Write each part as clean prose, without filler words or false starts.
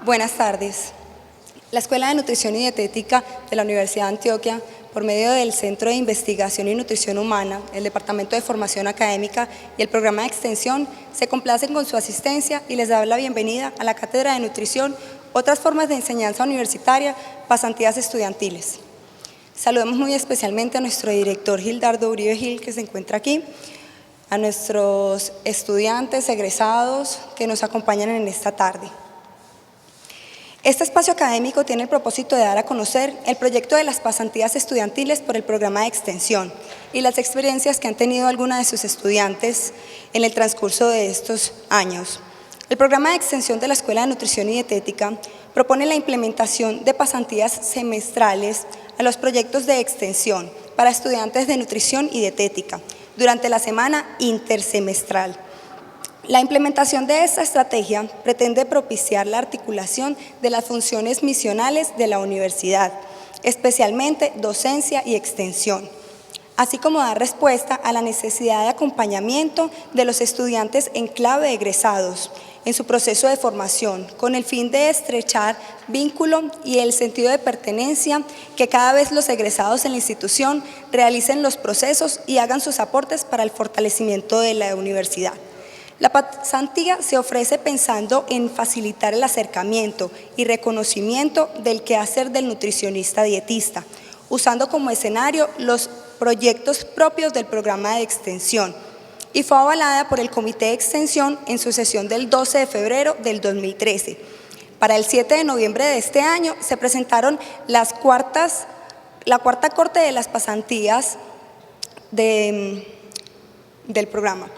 Buenas tardes. La Escuela de Nutrición y Dietética de la Universidad de Antioquia, por medio del Centro de Investigación y Nutrición Humana, el Departamento de Formación Académica y el Programa de Extensión, se complacen con su asistencia y les da la bienvenida a la Cátedra de Nutrición, otras formas de enseñanza universitaria, pasantías estudiantiles. Saludamos muy especialmente a nuestro director Gildardo Uribe Gil, que se encuentra aquí, a nuestros estudiantes egresados que nos acompañan en esta tarde. Este espacio académico tiene el propósito de dar a conocer el proyecto de las pasantías estudiantiles por el programa de extensión y las experiencias que han tenido algunas de sus estudiantes en el transcurso de estos años. El programa de extensión de la Escuela de Nutrición y Dietética propone la implementación de pasantías semestrales a los proyectos de extensión para estudiantes de nutrición y dietética durante la semana intersemestral. La implementación de esta estrategia pretende propiciar la articulación de las funciones misionales de la universidad, especialmente docencia y extensión, así como dar respuesta a la necesidad de acompañamiento de los estudiantes en clave de egresados en su proceso de formación, con el fin de estrechar vínculo y el sentido de pertenencia que cada vez los egresados en la institución realicen los procesos y hagan sus aportes para el fortalecimiento de la universidad. La pasantía se ofrece pensando en facilitar el acercamiento y reconocimiento del quehacer del nutricionista dietista, usando como escenario los proyectos propios del programa de extensión, y fue avalada por el Comité de Extensión en su sesión del 12 de febrero del 2013. Para el 7 de noviembre de este año se presentaron la cuarta corte de las pasantías del programa.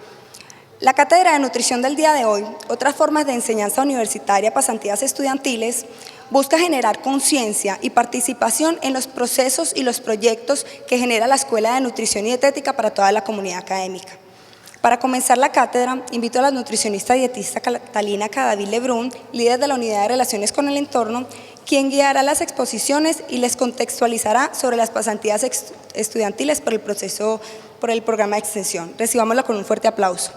La Cátedra de Nutrición del día de hoy, otras formas de enseñanza universitaria, pasantías estudiantiles, busca generar conciencia y participación en los procesos y los proyectos que genera la Escuela de Nutrición y Dietética para toda la comunidad académica. Para comenzar la cátedra, invito a la nutricionista dietista Catalina Cadavid Lebrun, líder de la Unidad de Relaciones con el Entorno, quien guiará las exposiciones y les contextualizará sobre las pasantías estudiantiles por el programa de extensión. Recibámosla con un fuerte aplauso.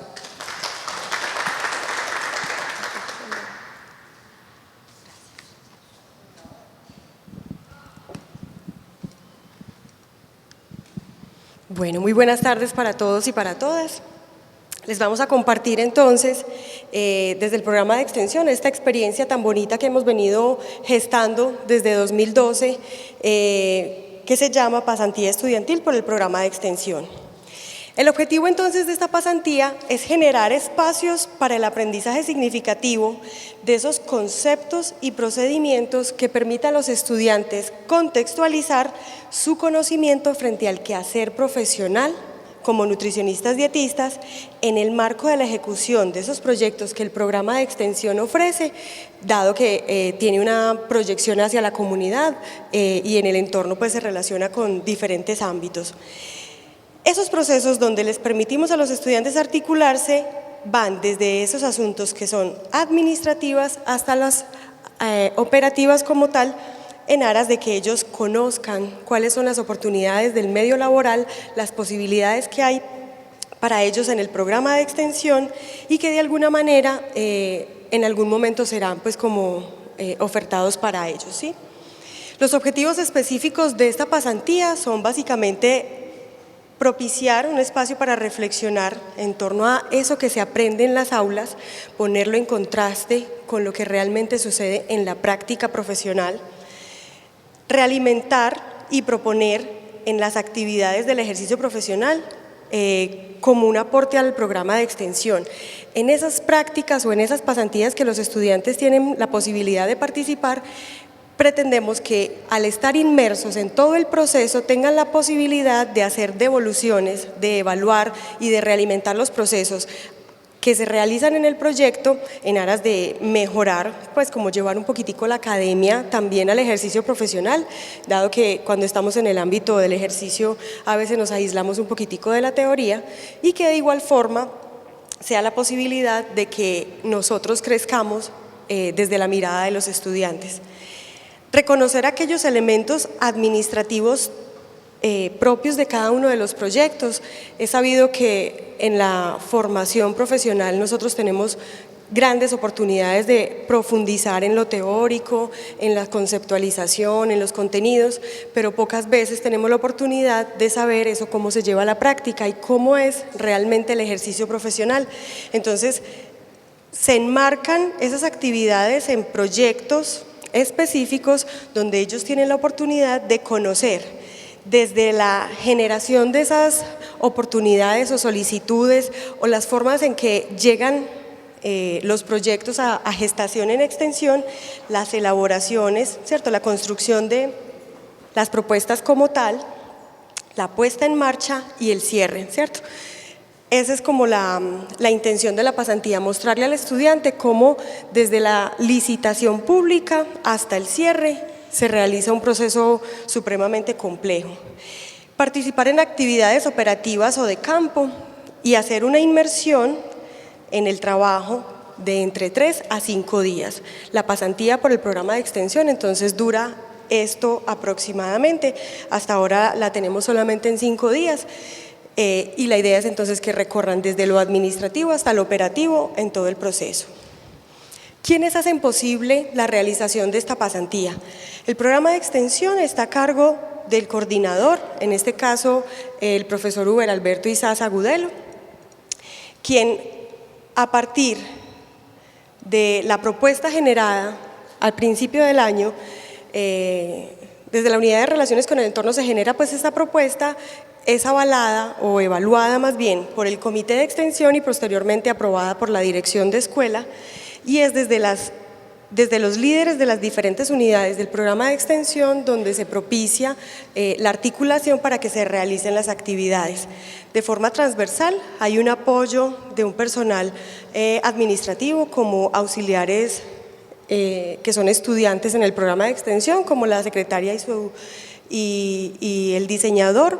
Bueno, muy buenas tardes para todos y para todas. Les vamos a compartir entonces, desde el programa de extensión, esta experiencia tan bonita que hemos venido gestando desde 2012, que se llama Pasantía Estudiantil por el programa de extensión. El objetivo entonces de esta pasantía es generar espacios para el aprendizaje significativo de esos conceptos y procedimientos que permitan a los estudiantes contextualizar su conocimiento frente al quehacer profesional como nutricionistas dietistas en el marco de la ejecución de esos proyectos que el programa de extensión ofrece, dado que tiene una proyección hacia la comunidad y en el entorno pues se relaciona con diferentes ámbitos. Esos procesos donde les permitimos a los estudiantes articularse van desde esos asuntos que son administrativas hasta las operativas como tal, en aras de que ellos conozcan cuáles son las oportunidades del medio laboral, las posibilidades que hay para ellos en el programa de extensión y que de alguna manera en algún momento serán pues como ofertados para ellos, ¿sí? Los objetivos específicos de esta pasantía son básicamente propiciar un espacio para reflexionar en torno a eso que se aprende en las aulas, ponerlo en contraste con lo que realmente sucede en la práctica profesional, realimentar y proponer en las actividades del ejercicio profesional como un aporte al programa de extensión. En esas prácticas o en esas pasantías que los estudiantes tienen la posibilidad de participar, pretendemos que al estar inmersos en todo el proceso tengan la posibilidad de hacer devoluciones, de evaluar y de realimentar los procesos que se realizan en el proyecto en aras de mejorar, pues como llevar un poquitico la academia también al ejercicio profesional, dado que cuando estamos en el ámbito del ejercicio a veces nos aislamos un poquitico de la teoría y que de igual forma sea la posibilidad de que nosotros crezcamos desde la mirada de los estudiantes. Reconocer aquellos elementos administrativos propios de cada uno de los proyectos. Es sabido que en la formación profesional nosotros tenemos grandes oportunidades de profundizar en lo teórico, en la conceptualización, en los contenidos, pero pocas veces tenemos la oportunidad de saber eso, cómo se lleva a la práctica y cómo es realmente el ejercicio profesional. Entonces, se enmarcan esas actividades en proyectos específicos donde ellos tienen la oportunidad de conocer desde la generación de esas oportunidades o solicitudes o las formas en que llegan los proyectos a gestación en extensión, las elaboraciones, ¿cierto? La construcción de las propuestas como tal, la puesta en marcha y el cierre, ¿cierto? Esa es como la intención de la pasantía, mostrarle al estudiante cómo desde la licitación pública hasta el cierre se realiza un proceso supremamente complejo. Participar en actividades operativas o de campo y hacer una inmersión en el trabajo de entre 3 a 5 días. La pasantía por el programa de extensión entonces dura esto aproximadamente, hasta ahora la tenemos solamente en 5 días y la idea es entonces que recorran desde lo administrativo hasta lo operativo en todo el proceso. ¿Quiénes hacen posible la realización de esta pasantía? El programa de extensión está a cargo del coordinador, en este caso el profesor Uber Alberto Izaza Agudelo, quien a partir de la propuesta generada al principio del año, desde la unidad de relaciones con el entorno se genera pues esta propuesta, es avalada o evaluada más bien por el comité de extensión y posteriormente aprobada por la dirección de escuela y es desde los líderes de las diferentes unidades del programa de extensión donde se propicia la articulación para que se realicen las actividades. De forma transversal hay un apoyo de un personal administrativo como auxiliares que son estudiantes en el programa de extensión, como la secretaria y el diseñador.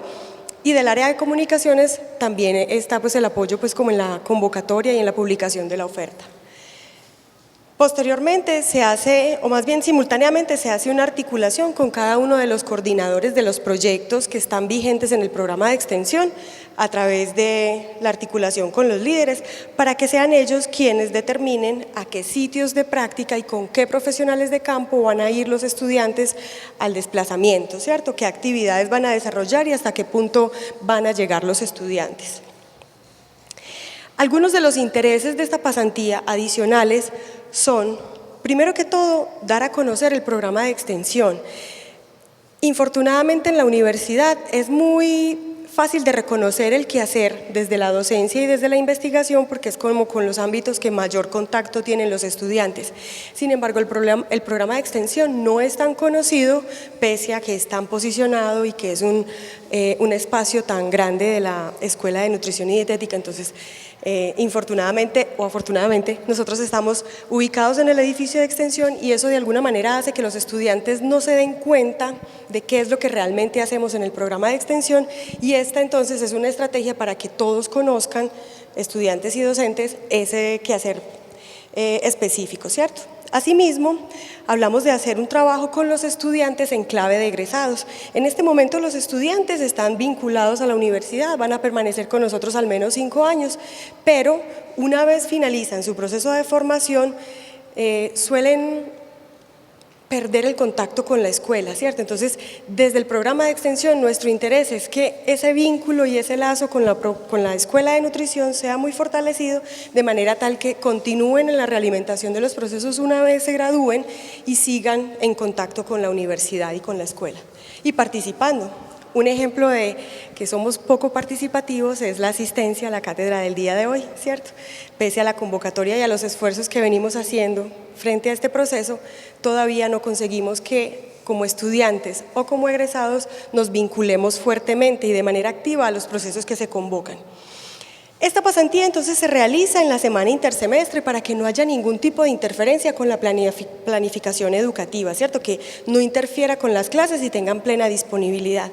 Y del área de comunicaciones también está pues el apoyo pues como en la convocatoria y en la publicación de la oferta. Posteriormente se hace, o más bien simultáneamente se hace una articulación con cada uno de los coordinadores de los proyectos que están vigentes en el programa de extensión a través de la articulación con los líderes para que sean ellos quienes determinen a qué sitios de práctica y con qué profesionales de campo van a ir los estudiantes al desplazamiento, ¿cierto? Qué actividades van a desarrollar y hasta qué punto van a llegar los estudiantes. Algunos de los intereses de esta pasantía adicionales son, primero que todo, dar a conocer el programa de extensión. Infortunadamente en la universidad es muy fácil de reconocer el quehacer desde la docencia y desde la investigación porque es como con los ámbitos que mayor contacto tienen los estudiantes. Sin embargo, el programa de extensión no es tan conocido pese a que es tan posicionado y que es un espacio tan grande de la Escuela de Nutrición y Dietética. Entonces, infortunadamente o afortunadamente, nosotros estamos ubicados en el edificio de extensión y eso de alguna manera hace que los estudiantes no se den cuenta de qué es lo que realmente hacemos en el programa de extensión y esta entonces es una estrategia para que todos conozcan, estudiantes y docentes, ese quehacer específico, ¿cierto? Asimismo, hablamos de hacer un trabajo con los estudiantes en clave de egresados. En este momento los estudiantes están vinculados a la universidad, van a permanecer con nosotros al menos 5 años, pero una vez finalizan su proceso de formación, suelen perder el contacto con la escuela, ¿cierto? Entonces, desde el programa de extensión, nuestro interés es que ese vínculo y ese lazo con la escuela de nutrición sea muy fortalecido, de manera tal que continúen en la realimentación de los procesos una vez se gradúen y sigan en contacto con la universidad y con la escuela, y participando. Un ejemplo de que somos poco participativos es la asistencia a la cátedra del día de hoy, ¿cierto? Pese a la convocatoria y a los esfuerzos que venimos haciendo frente a este proceso, todavía no conseguimos que como estudiantes o como egresados nos vinculemos fuertemente y de manera activa a los procesos que se convocan. Esta pasantía entonces se realiza en la semana intersemestre para que no haya ningún tipo de interferencia con la planificación educativa, ¿cierto? Que no interfiera con las clases y tengan plena disponibilidad.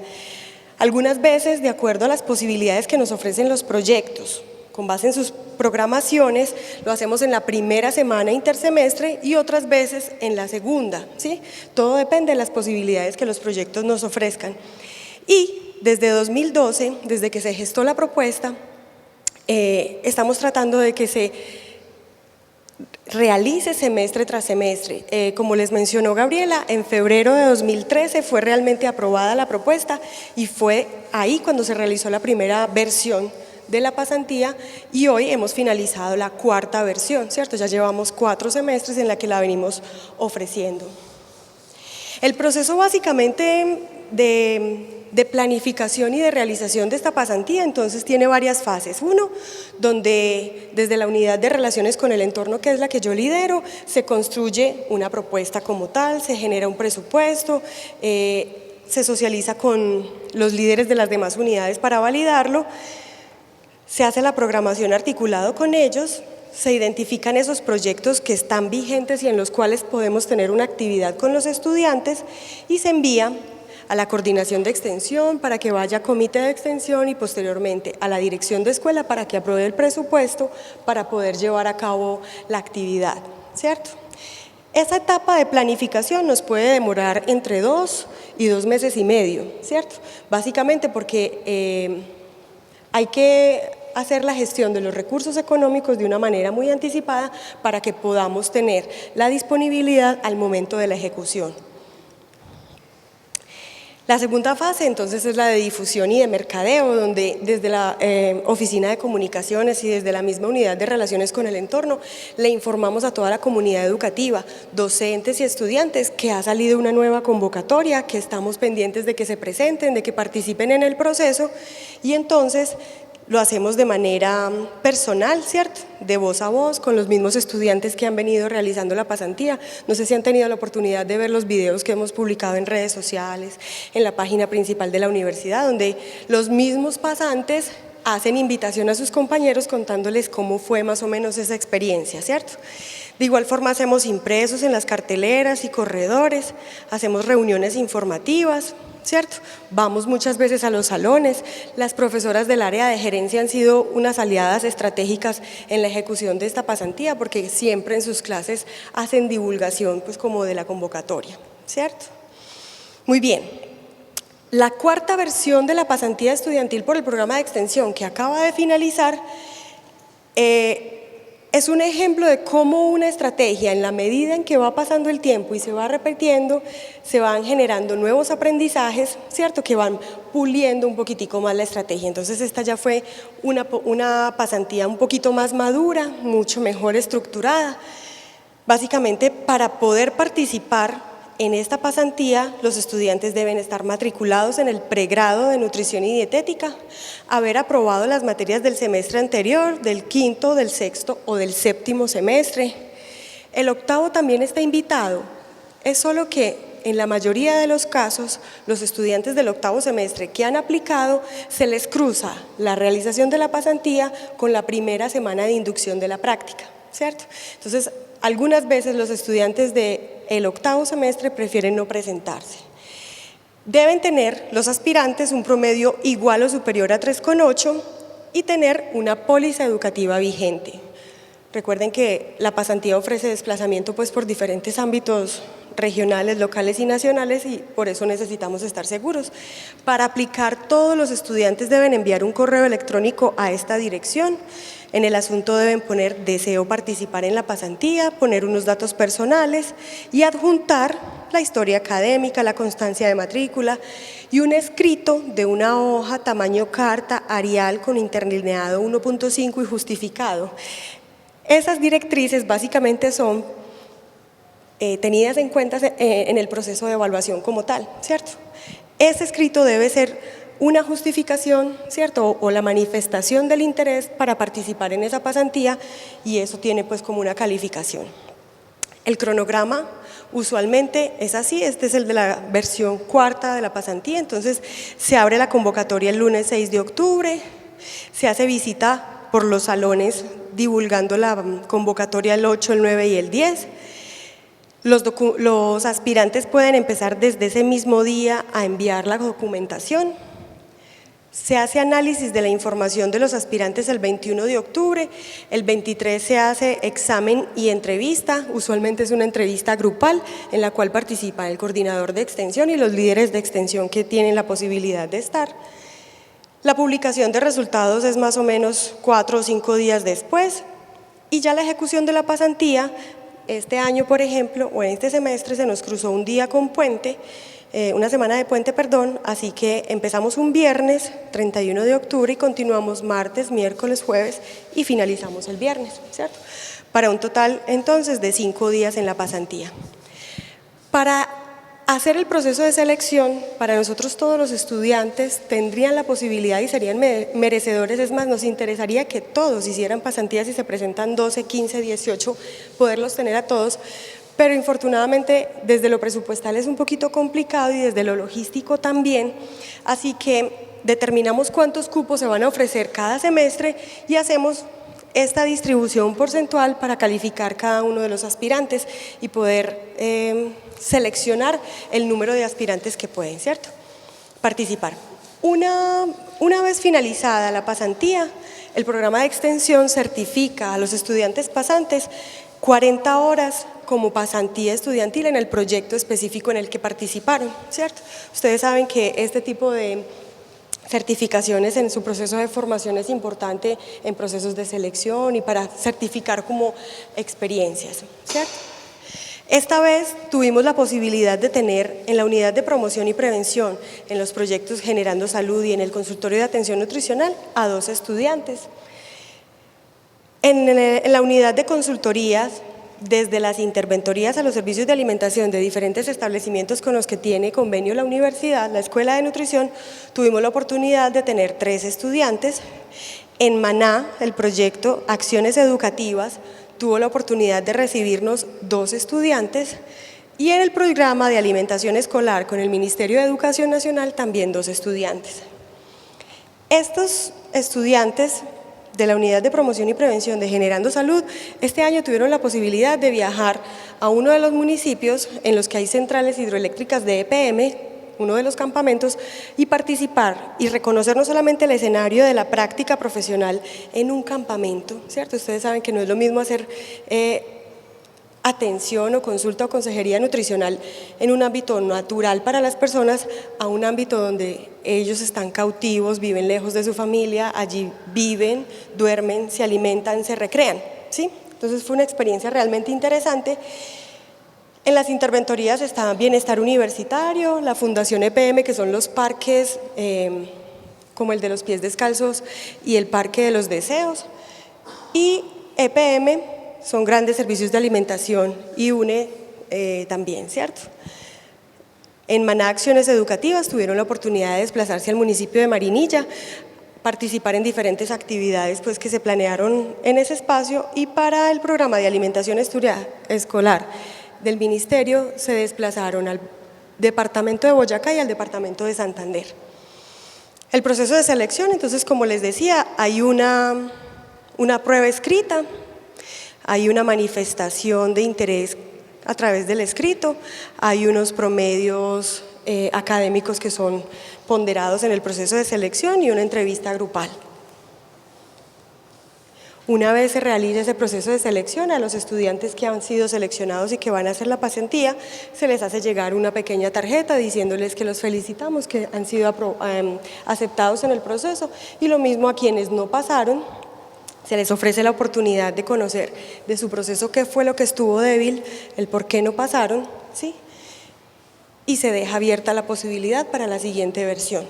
Algunas veces, de acuerdo a las posibilidades que nos ofrecen los proyectos, con base en sus programaciones, lo hacemos en la primera semana intersemestre y otras veces en la segunda, ¿sí? Todo depende de las posibilidades que los proyectos nos ofrezcan. Y desde 2012, desde que se gestó la propuesta, estamos tratando de que se realice semestre tras semestre. Como les mencionó Gabriela, en febrero de 2013 fue realmente aprobada la propuesta y fue ahí cuando se realizó la primera versión de la pasantía y hoy hemos finalizado la cuarta versión, ¿cierto? Ya llevamos 4 semestres en la que la venimos ofreciendo. El proceso básicamente de planificación y de realización de esta pasantía entonces tiene varias fases. Uno, donde desde la unidad de relaciones con el entorno, que es la que yo lidero, se construye una propuesta como tal, se genera un presupuesto, se socializa con los líderes de las demás unidades para validarlo, se hace la programación articulado con ellos, se identifican esos proyectos que están vigentes y en los cuales podemos tener una actividad con los estudiantes y se envía a la coordinación de extensión para que vaya a comité de extensión y posteriormente a la dirección de escuela para que apruebe el presupuesto para poder llevar a cabo la actividad, ¿cierto? Esa etapa de planificación nos puede demorar entre 2 y 2 meses y medio, ¿cierto? Básicamente porque hay que hacer la gestión de los recursos económicos de una manera muy anticipada para que podamos tener la disponibilidad al momento de la ejecución. La segunda fase entonces es la de difusión y de mercadeo, donde desde la Oficina de Comunicaciones y desde la misma unidad de relaciones con el entorno le informamos a toda la comunidad educativa, docentes y estudiantes que ha salido una nueva convocatoria, que estamos pendientes de que se presenten, de que participen en el proceso y entonces lo hacemos de manera personal, ¿cierto? De voz a voz, con los mismos estudiantes que han venido realizando la pasantía. No sé si han tenido la oportunidad de ver los videos que hemos publicado en redes sociales, en la página principal de la universidad, donde los mismos pasantes hacen invitación a sus compañeros contándoles cómo fue más o menos esa experiencia, ¿cierto? De igual forma hacemos impresos en las carteleras y corredores, hacemos reuniones informativas, ¿cierto? Vamos muchas veces a los salones, las profesoras del área de gerencia han sido unas aliadas estratégicas en la ejecución de esta pasantía porque siempre en sus clases hacen divulgación pues como de la convocatoria, ¿cierto? Muy bien, la cuarta versión de la pasantía estudiantil por el programa de extensión que acaba de finalizar es un ejemplo de cómo una estrategia, en la medida en que va pasando el tiempo y se va repitiendo, se van generando nuevos aprendizajes, ¿cierto? Que van puliendo un poquitico más la estrategia. Entonces esta ya fue una pasantía un poquito más madura, mucho mejor estructurada. Básicamente, para poder participar en esta pasantía, los estudiantes deben estar matriculados en el pregrado de nutrición y dietética, haber aprobado las materias del semestre anterior, del quinto, del sexto o del séptimo semestre. El octavo también está invitado, es solo que en la mayoría de los casos, los estudiantes del octavo semestre que han aplicado, se les cruza la realización de la pasantía con la primera semana de inducción de la práctica, ¿cierto? Entonces, algunas veces los estudiantes del octavo semestre prefieren no presentarse. Deben tener los aspirantes un promedio igual o superior a 3,8 y tener una póliza educativa vigente. Recuerden que la pasantía ofrece desplazamiento pues, por diferentes ámbitos regionales, locales y nacionales y por eso necesitamos estar seguros. Para aplicar, todos los estudiantes deben enviar un correo electrónico a esta dirección. En el asunto deben poner deseo participar en la pasantía, poner unos datos personales y adjuntar la historia académica, la constancia de matrícula y un escrito de una hoja tamaño carta Arial con interlineado 1.5 y justificado. Esas directrices básicamente son tenidas en cuenta en el proceso de evaluación como tal, ¿cierto? Ese escrito debe ser una justificación, ¿cierto? O la manifestación del interés para participar en esa pasantía y eso tiene pues como una calificación. El cronograma usualmente es así, este es el de la versión cuarta de la pasantía, entonces se abre la convocatoria el lunes 6 de octubre, se hace visita por los salones divulgando la convocatoria el 8, el 9 y el 10. Los aspirantes pueden empezar desde ese mismo día a enviar la documentación. Se hace análisis de la información de los aspirantes el 21 de octubre, el 23 se hace examen y entrevista, usualmente es una entrevista grupal en la cual participa el coordinador de extensión y los líderes de extensión que tienen la posibilidad de estar. La publicación de resultados es más o menos 4 o 5 días después Y ya la ejecución de la pasantía, este año, por ejemplo, o en este semestre se nos cruzó un día con puente, una semana de puente, perdón, así que empezamos un viernes, 31 de octubre, y continuamos martes, miércoles, jueves, y finalizamos el viernes, ¿cierto? Para un total, entonces, de 5 días en la pasantía. Para hacer el proceso de selección, para nosotros todos los estudiantes tendrían la posibilidad y serían merecedores, es más, nos interesaría que todos hicieran pasantías y se presentan 12, 15, 18, poderlos tener a todos, pero infortunadamente desde lo presupuestal es un poquito complicado y desde lo logístico también, así que determinamos cuántos cupos se van a ofrecer cada semestre y hacemos esta distribución porcentual para calificar cada uno de los aspirantes y poder seleccionar el número de aspirantes que pueden, ¿cierto?, participar. Una vez finalizada la pasantía, el programa de extensión certifica a los estudiantes pasantes 40 horas como pasantía estudiantil en el proyecto específico en el que participaron, ¿cierto? Ustedes saben que este tipo de certificaciones en su proceso de formación es importante en procesos de selección y para certificar como experiencias, ¿cierto? Esta vez tuvimos la posibilidad de tener en la unidad de promoción y prevención, en los proyectos Generando Salud y en el consultorio de atención nutricional, a 2 estudiantes. En la unidad de consultorías, desde las interventorías a los servicios de alimentación de diferentes establecimientos con los que tiene convenio la universidad, la Escuela de Nutrición, tuvimos la oportunidad de tener 3 estudiantes. En Maná, el proyecto Acciones Educativas, tuvo la oportunidad de recibirnos 2 estudiantes y en el programa de alimentación escolar con el Ministerio de Educación Nacional también 2 estudiantes. Estos estudiantes de la Unidad de Promoción y Prevención de Generando Salud, este año tuvieron la posibilidad de viajar a uno de los municipios en los que hay centrales hidroeléctricas de EPM, uno de los campamentos, y participar y reconocer no solamente el escenario de la práctica profesional en un campamento, ¿cierto? Ustedes saben que no es lo mismo hacer atención o consulta o consejería nutricional en un ámbito natural para las personas a un ámbito donde ellos están cautivos, viven lejos de su familia, allí viven, duermen, se alimentan, se recrean, ¿sí? Entonces fue una experiencia realmente interesante. En las interventorías está Bienestar Universitario, la Fundación EPM, que son los parques como el de los pies descalzos y el Parque de los Deseos, y EPM son grandes servicios de alimentación y UNE también, ¿cierto? En Maná Acciones Educativas tuvieron la oportunidad de desplazarse al municipio de Marinilla, participar en diferentes actividades pues, que se planearon en ese espacio, y para el programa de alimentación escolar del ministerio se desplazaron al departamento de Boyacá y al departamento de Santander. El proceso de selección, entonces, como les decía, hay una prueba escrita, hay una manifestación de interés a través del escrito, hay unos promedios académicos que son ponderados en el proceso de selección y una entrevista grupal. Una vez se realiza ese proceso de selección, a los estudiantes que han sido seleccionados y que van a hacer la pasantía, se les hace llegar una pequeña tarjeta diciéndoles que los felicitamos, que han sido aceptados en el proceso, y lo mismo a quienes no pasaron, se les ofrece la oportunidad de conocer de su proceso qué fue lo que estuvo débil, el por qué no pasaron, ¿sí? Y se deja abierta la posibilidad para la siguiente versión.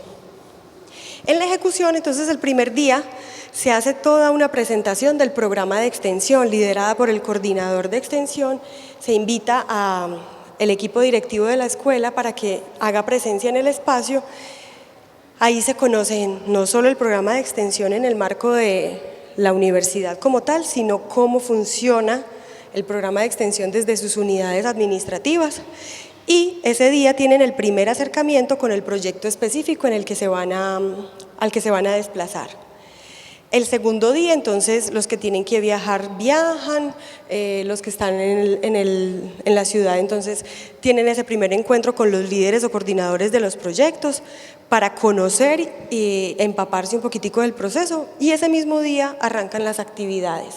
En la ejecución, entonces, el primer día se hace toda una presentación del programa de extensión liderada por el coordinador de extensión. Se invita al equipo directivo de la escuela para que haga presencia en el espacio. Ahí se conocen no solo el programa de extensión en el marco de la universidad como tal, sino cómo funciona el programa de extensión desde sus unidades administrativas. Y ese día tienen el primer acercamiento con el proyecto específico en el que al que se van a desplazar. El segundo día, entonces, los que tienen que viajar, viajan, los que están en la ciudad, entonces, tienen ese primer encuentro con los líderes o coordinadores de los proyectos para conocer y empaparse un poquitico del proceso, y ese mismo día arrancan las actividades.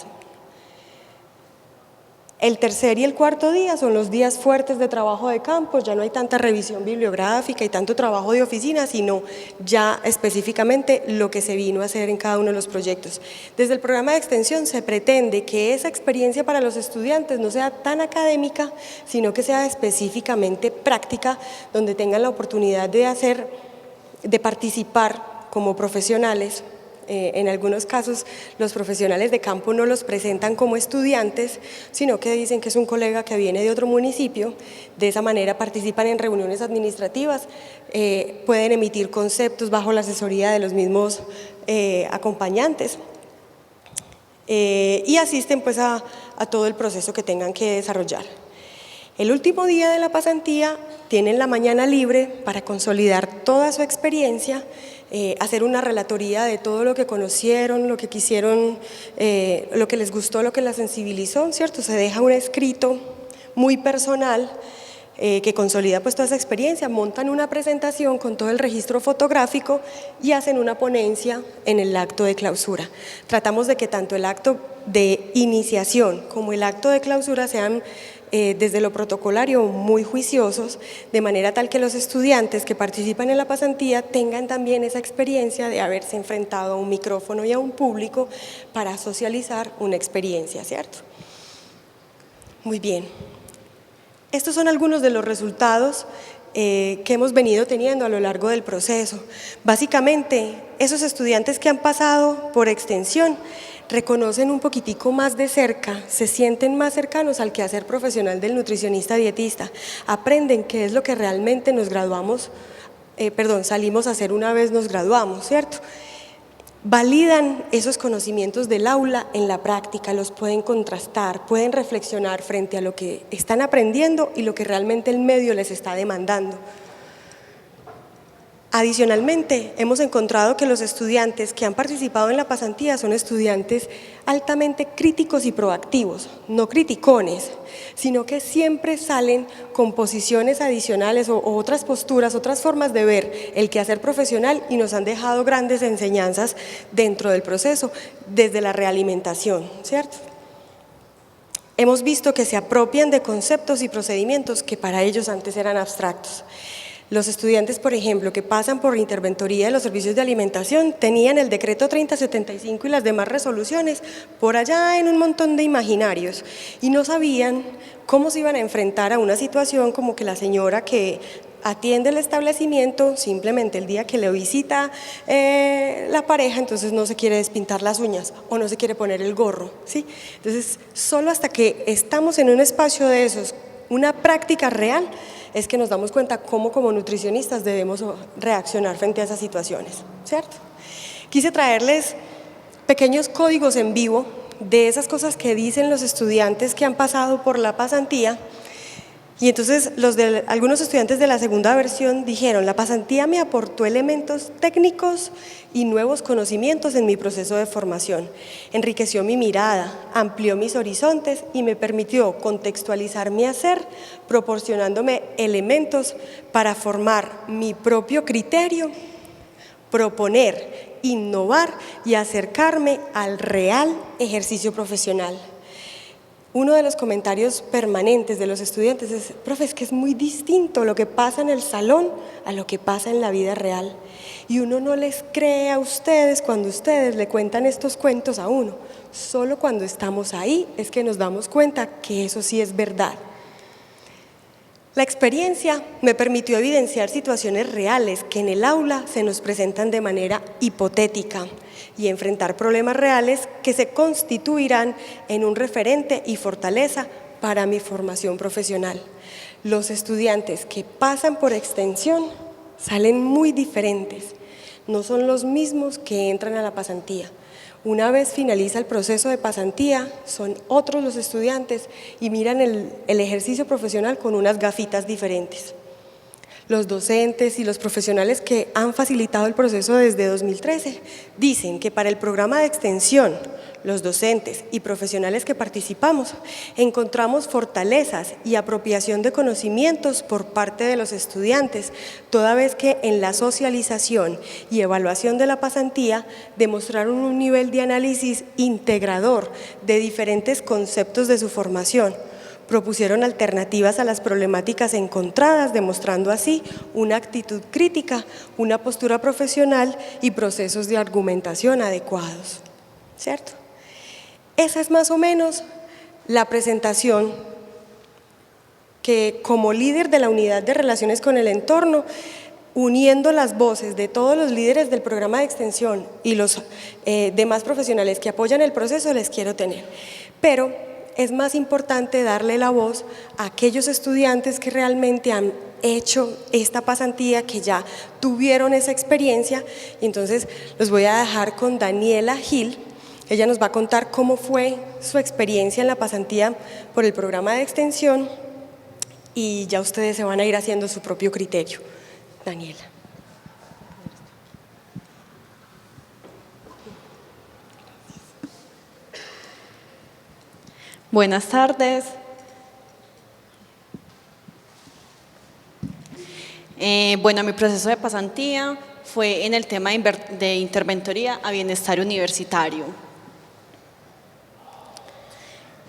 El tercer y el cuarto día son los días fuertes de trabajo de campo, ya no hay tanta revisión bibliográfica y tanto trabajo de oficina, sino ya específicamente lo que se vino a hacer en cada uno de los proyectos. Desde el programa de extensión se pretende que esa experiencia para los estudiantes no sea tan académica, sino que sea específicamente práctica, donde tengan la oportunidad de participar como profesionales. En algunos casos los profesionales de campo no los presentan como estudiantes, sino que dicen que es un colega que viene de otro municipio. De esa manera participan en reuniones administrativas, pueden emitir conceptos bajo la asesoría de los mismos acompañantes y asisten pues a todo el proceso que tengan que desarrollar. El último día de la pasantía tienen la mañana libre para consolidar toda su experiencia, hacer una relatoría de todo lo que conocieron, lo que quisieron, lo que les gustó, lo que las sensibilizó, ¿cierto? Se deja un escrito muy personal que consolida pues toda esa experiencia, montan una presentación con todo el registro fotográfico y hacen una ponencia en el acto de clausura. Tratamos de que tanto el acto de iniciación como el acto de clausura sean desde lo protocolario muy juiciosos, de manera tal que los estudiantes que participan en la pasantía tengan también esa experiencia de haberse enfrentado a un micrófono y a un público para socializar una experiencia, ¿cierto? Muy bien. Estos son algunos de los resultados que hemos venido teniendo a lo largo del proceso. Básicamente, esos estudiantes que han pasado por extensión reconocen un poquitico más de cerca, se sienten más cercanos al quehacer profesional del nutricionista dietista, aprenden qué es lo que realmente salimos a hacer una vez nos graduamos, ¿cierto? Validan esos conocimientos del aula en la práctica, los pueden contrastar, pueden reflexionar frente a lo que están aprendiendo y lo que realmente el medio les está demandando. Adicionalmente, hemos encontrado que los estudiantes que han participado en la pasantía son estudiantes altamente críticos y proactivos, no criticones, sino que siempre salen con posiciones adicionales o otras posturas, otras formas de ver el quehacer profesional y nos han dejado grandes enseñanzas dentro del proceso, desde la realimentación, ¿cierto? Hemos visto que se apropian de conceptos y procedimientos que para ellos antes eran abstractos. Los estudiantes, por ejemplo, que pasan por interventoría de los servicios de alimentación, tenían el decreto 3075 y las demás resoluciones por allá en un montón de imaginarios y no sabían cómo se iban a enfrentar a una situación como que la señora que atiende el establecimiento, simplemente el día que le visita la pareja, entonces no se quiere despintar las uñas o no se quiere poner el gorro, ¿sí? Entonces, solo hasta que estamos en un espacio de esos, una práctica real, es que nos damos cuenta cómo como nutricionistas debemos reaccionar frente a esas situaciones, ¿cierto? Quise traerles pequeños códigos en vivo de esas cosas que dicen los estudiantes que han pasado por la pasantía. Y entonces algunos estudiantes de la segunda versión dijeron: la pasantía me aportó elementos técnicos y nuevos conocimientos en mi proceso de formación, enriqueció mi mirada, amplió mis horizontes y me permitió contextualizar mi hacer, proporcionándome elementos para formar mi propio criterio, proponer, innovar y acercarme al real ejercicio profesional. Uno de los comentarios permanentes de los estudiantes es: profe, es que es muy distinto lo que pasa en el salón a lo que pasa en la vida real. Y uno no les cree a ustedes cuando ustedes le cuentan estos cuentos a uno. Solo cuando estamos ahí es que nos damos cuenta que eso sí es verdad. La experiencia me permitió evidenciar situaciones reales que en el aula se nos presentan de manera hipotética y enfrentar problemas reales que se constituirán en un referente y fortaleza para mi formación profesional. Los estudiantes que pasan por extensión salen muy diferentes, no son los mismos que entran a la pasantía. Una vez finaliza el proceso de pasantía, son otros los estudiantes y miran el ejercicio profesional con unas gafitas diferentes. Los docentes y los profesionales que han facilitado el proceso desde 2013 dicen que para el programa de extensión, los docentes y profesionales que participamos encontramos fortalezas y apropiación de conocimientos por parte de los estudiantes, toda vez que en la socialización y evaluación de la pasantía demostraron un nivel de análisis integrador de diferentes conceptos de su formación, propusieron alternativas a las problemáticas encontradas, demostrando así una actitud crítica, una postura profesional y procesos de argumentación adecuados, ¿cierto? Esa es más o menos la presentación que, como líder de la unidad de relaciones con el entorno, uniendo las voces de todos los líderes del programa de extensión y los demás profesionales que apoyan el proceso, les quiero tener. Pero es más importante darle la voz a aquellos estudiantes que realmente han hecho esta pasantía, que ya tuvieron esa experiencia, y entonces los voy a dejar con Daniela Gil. Ella nos va a contar cómo fue su experiencia en la pasantía por el programa de extensión y ya ustedes se van a ir haciendo su propio criterio. Daniela. Buenas tardes. Bueno, mi proceso de pasantía fue en el tema de interventoría a bienestar universitario.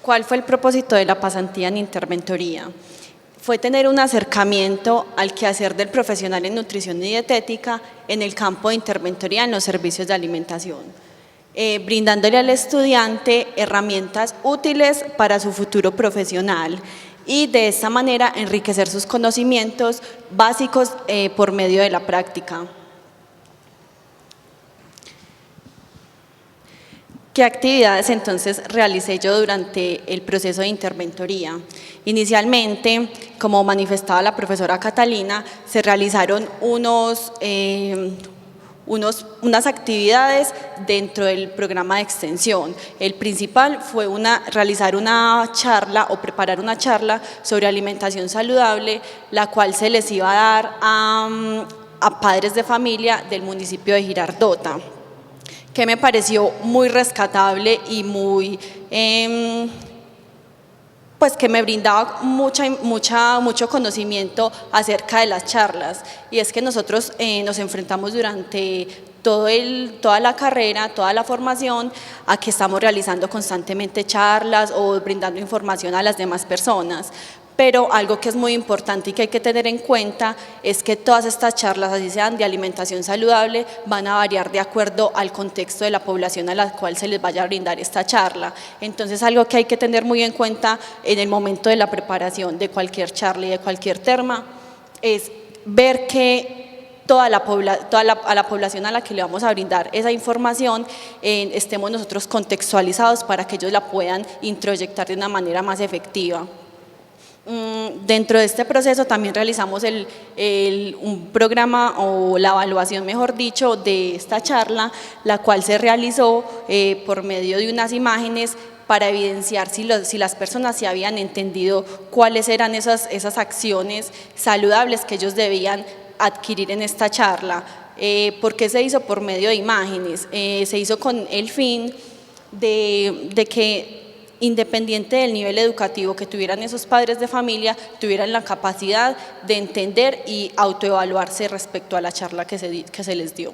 ¿Cuál fue el propósito de la pasantía en interventoría? Fue tener un acercamiento al quehacer del profesional en nutrición y dietética en el campo de interventoría en los servicios de alimentación, brindándole al estudiante herramientas útiles para su futuro profesional y de esta manera enriquecer sus conocimientos básicos por medio de la práctica. ¿Qué actividades entonces realicé yo durante el proceso de interventoría? Inicialmente, como manifestaba la profesora Catalina, se realizaron unas actividades dentro del programa de extensión. El principal fue realizar una charla o preparar una charla sobre alimentación saludable, la cual se les iba a dar a padres de familia del municipio de Girardota, que me pareció muy rescatable y muy, pues que me brindaba mucho conocimiento acerca de las charlas. Y es que nosotros nos enfrentamos durante toda la carrera, toda la formación, a que estamos realizando constantemente charlas o brindando información a las demás personas. Pero algo que es muy importante y que hay que tener en cuenta es que todas estas charlas, así sean de alimentación saludable, van a variar de acuerdo al contexto de la población a la cual se les vaya a brindar esta charla. Entonces, algo que hay que tener muy en cuenta en el momento de la preparación de cualquier charla y de cualquier tema es ver que a la población a la que le vamos a brindar esa información estemos nosotros contextualizados para que ellos la puedan introyectar de una manera más efectiva. Dentro de este proceso también realizamos un programa o la evaluación, mejor dicho, de esta charla, la cual se realizó por medio de unas imágenes para evidenciar si las personas se habían entendido cuáles eran esas acciones saludables que ellos debían adquirir en esta charla. ¿Por qué se hizo por medio de imágenes? Se hizo con el fin de que, independiente del nivel educativo que tuvieran esos padres de familia, tuvieran la capacidad de entender y autoevaluarse respecto a la charla que se les dio.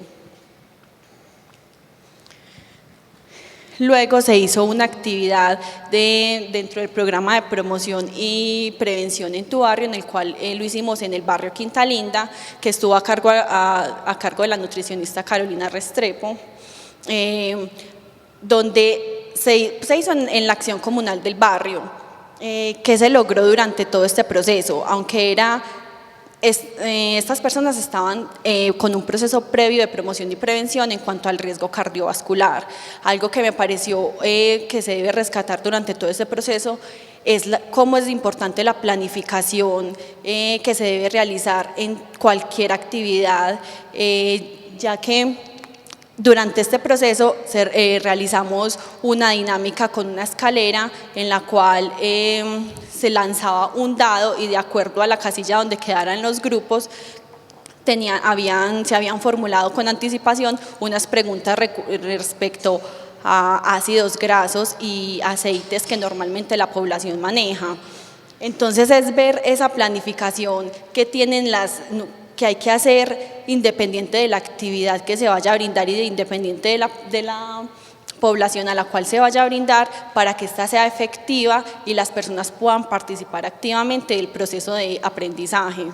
Luego se hizo una actividad dentro del programa de promoción y prevención en tu barrio, en el cual lo hicimos en el barrio Quinta Linda, que estuvo a cargo de la nutricionista Carolina Restrepo, donde se hizo en la acción comunal del barrio. ¿Qué se logró durante todo este proceso? Aunque estas personas estaban con un proceso previo de promoción y prevención en cuanto al riesgo cardiovascular. Algo que me pareció que se debe rescatar durante todo este proceso es cómo es importante la planificación que se debe realizar en cualquier actividad, ya que durante este proceso realizamos una dinámica con una escalera en la cual se lanzaba un dado y de acuerdo a la casilla donde quedaran los grupos se habían formulado con anticipación unas preguntas respecto a ácidos grasos y aceites que normalmente la población maneja. Entonces es ver esa planificación que tienen que hay que hacer independiente de la actividad que se vaya a brindar y independiente de la población a la cual se vaya a brindar para que ésta sea efectiva y las personas puedan participar activamente del proceso de aprendizaje.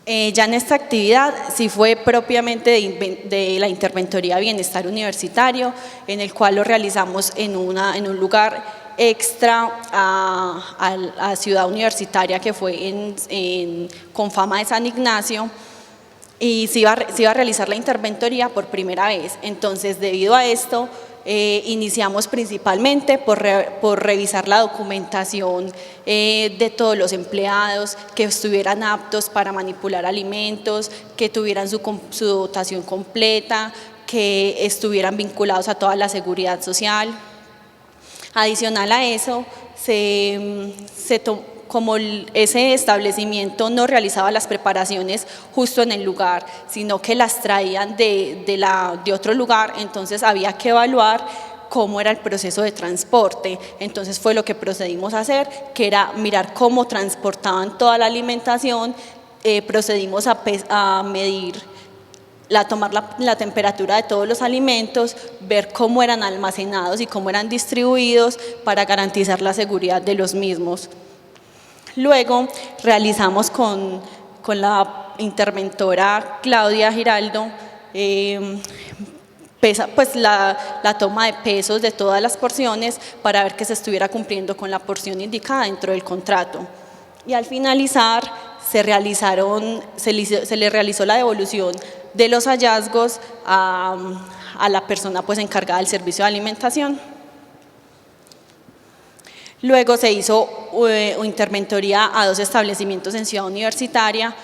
Ya en esta actividad sí fue propiamente de la Interventoría Bienestar Universitario, en el cual lo realizamos en un lugar extra a Ciudad Universitaria, que fue con fama de San Ignacio, y se iba a realizar la interventoría por primera vez. Entonces, debido a esto, iniciamos principalmente por revisar la documentación de todos los empleados, que estuvieran aptos para manipular alimentos, que tuvieran su dotación completa, que estuvieran vinculados a toda la seguridad social. Adicional a eso, como ese establecimiento no realizaba las preparaciones justo en el lugar, sino que las traían de otro lugar, entonces había que evaluar cómo era el proceso de transporte. Entonces fue lo que procedimos a hacer, que era mirar cómo transportaban toda la alimentación. Procedimos a medir, tomar la temperatura de todos los alimentos, ver cómo eran almacenados y cómo eran distribuidos para garantizar la seguridad de los mismos. Luego realizamos con la interventora Claudia Giraldo la toma de pesos de todas las porciones para ver que se estuviera cumpliendo con la porción indicada dentro del contrato. Y al finalizar se le realizó la devolución de los hallazgos a la persona encargada del servicio de alimentación. Luego se hizo interventoría a 2 establecimientos en Ciudad Universitaria,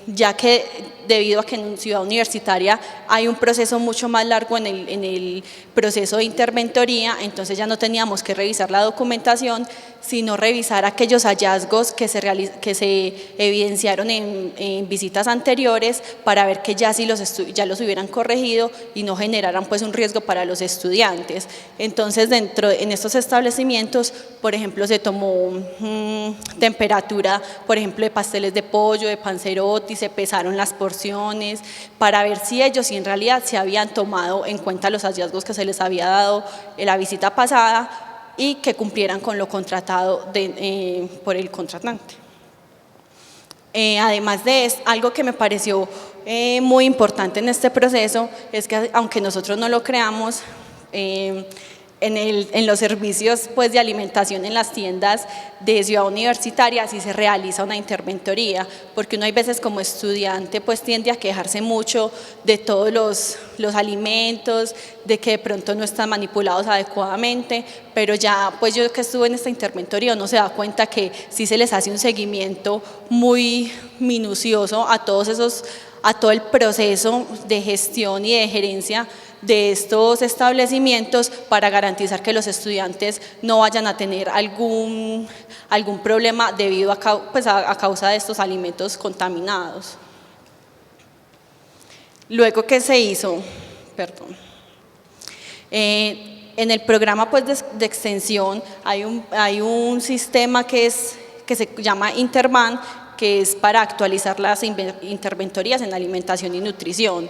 ya que debido a que en Ciudad Universitaria hay un proceso mucho más largo en el proceso de interventoría, entonces ya no teníamos que revisar la documentación, sino revisar aquellos hallazgos que se evidenciaron en visitas anteriores para ver que ya los hubieran corregido y no generaran un riesgo para los estudiantes. Entonces en estos establecimientos, por ejemplo, se tomó temperatura, por ejemplo, de pasteles de pollo, de panzerotti, se pesaron las porciones para ver si ellos en realidad se habían tomado en cuenta los hallazgos que se les había dado en la visita pasada y que cumplieran con lo contratado por el contratante. Además de eso, algo que me pareció muy importante en este proceso es que, aunque nosotros no lo creamos, en los servicios de alimentación en las tiendas de Ciudad Universitaria sí se realiza una interventoría, porque uno hay veces como estudiante tiende a quejarse mucho de todos los alimentos, de que de pronto no están manipulados adecuadamente, pero ya yo que estuve en esta interventoría uno se da cuenta que sí se les hace un seguimiento muy minucioso a todo el proceso de gestión y de gerencia de estos establecimientos para garantizar que los estudiantes no vayan a tener algún problema debido a causa de estos alimentos contaminados. Luego, ¿qué se hizo? En el programa de extensión hay un sistema que se llama Interban, que es para actualizar las interventorías en alimentación y nutrición.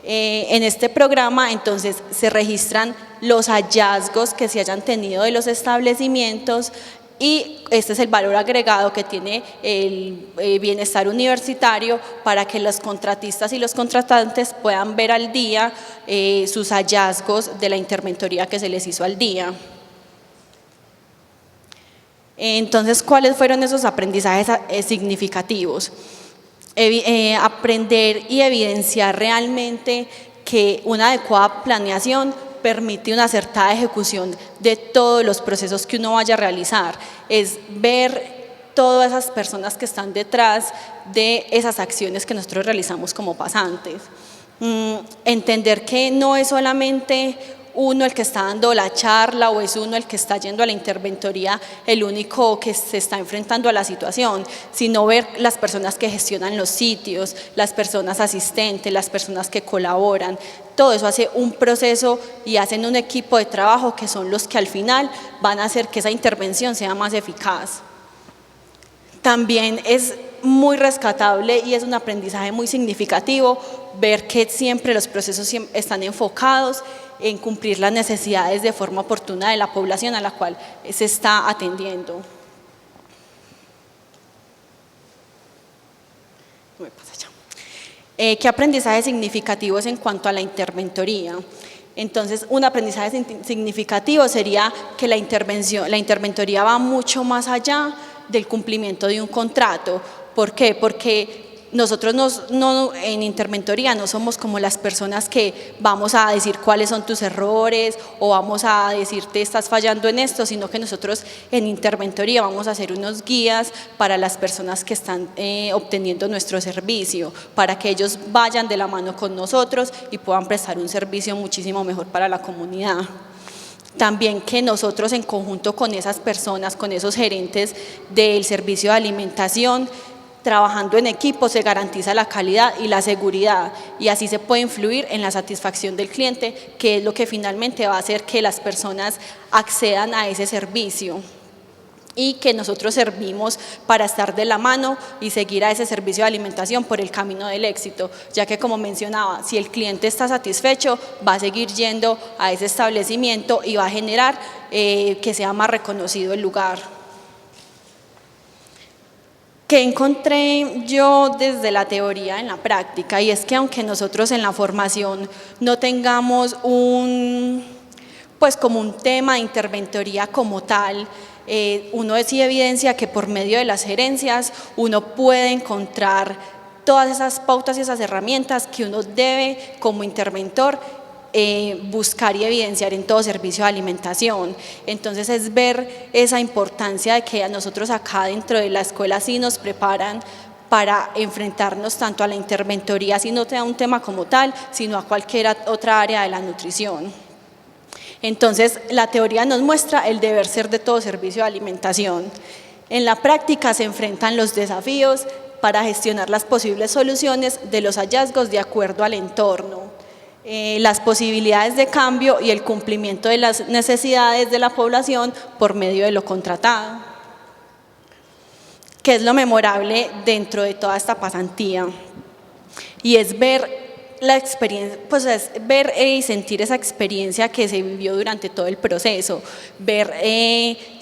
En este programa entonces se registran los hallazgos que se hayan tenido de los establecimientos y este es el valor agregado que tiene el bienestar universitario para que los contratistas y los contratantes puedan ver al día sus hallazgos de la interventoría que se les hizo al día. Entonces, ¿cuáles fueron esos aprendizajes significativos? Aprender y evidenciar realmente que una adecuada planeación permite una acertada ejecución de todos los procesos que uno vaya a realizar, es ver todas esas personas que están detrás de esas acciones que nosotros realizamos como pasantes. Entender que no es solamente uno el que está dando la charla o es uno el que está yendo a la interventoría el único que se está enfrentando a la situación, sino ver las personas que gestionan los sitios, las personas asistentes, las personas que colaboran. Todo eso hace un proceso y hacen un equipo de trabajo que son los que al final van a hacer que esa intervención sea más eficaz. También es muy rescatable y es un aprendizaje muy significativo ver que siempre los procesos están enfocados en cumplir las necesidades de forma oportuna de la población a la cual se está atendiendo. ¿Qué aprendizajes significativos en cuanto a la interventoría? Entonces, un aprendizaje significativo sería que la interventoría va mucho más allá del cumplimiento de un contrato. ¿Por qué? Porque nosotros en interventoría no somos como las personas que vamos a decir cuáles son tus errores o vamos a decirte estás fallando en esto, sino que nosotros en interventoría vamos a hacer unos guías para las personas que están obteniendo nuestro servicio, para que ellos vayan de la mano con nosotros y puedan prestar un servicio muchísimo mejor para la comunidad. También que nosotros en conjunto con esas personas, con esos gerentes del servicio de alimentación, trabajando en equipo se garantiza la calidad y la seguridad y así se puede influir en la satisfacción del cliente, que es lo que finalmente va a hacer que las personas accedan a ese servicio y que nosotros servimos para estar de la mano y seguir a ese servicio de alimentación por el camino del éxito, ya que como mencionaba, si el cliente está satisfecho, va a seguir yendo a ese establecimiento y va a generar que sea más reconocido el lugar. ¿Qué encontré yo desde la teoría en la práctica? Y es que aunque nosotros en la formación no tengamos como un tema de interventoría como tal, uno sí evidencia que por medio de las gerencias uno puede encontrar todas esas pautas y esas herramientas que uno debe como interventor buscar y evidenciar en todo servicio de alimentación. Entonces es ver esa importancia de que a nosotros acá dentro de la escuela sí nos preparan para enfrentarnos tanto a la interventoría, si no te da un tema como tal, sino a cualquier otra área de la nutrición. Entonces la teoría nos muestra el deber ser de todo servicio de alimentación. En la práctica se enfrentan los desafíos para gestionar las posibles soluciones de los hallazgos de acuerdo al entorno, las posibilidades de cambio y el cumplimiento de las necesidades de la población por medio de lo contratado. ¿Qué es lo memorable dentro de toda esta pasantía? Y es ver la experiencia, pues es ver y sentir esa experiencia que se vivió durante todo el proceso, ver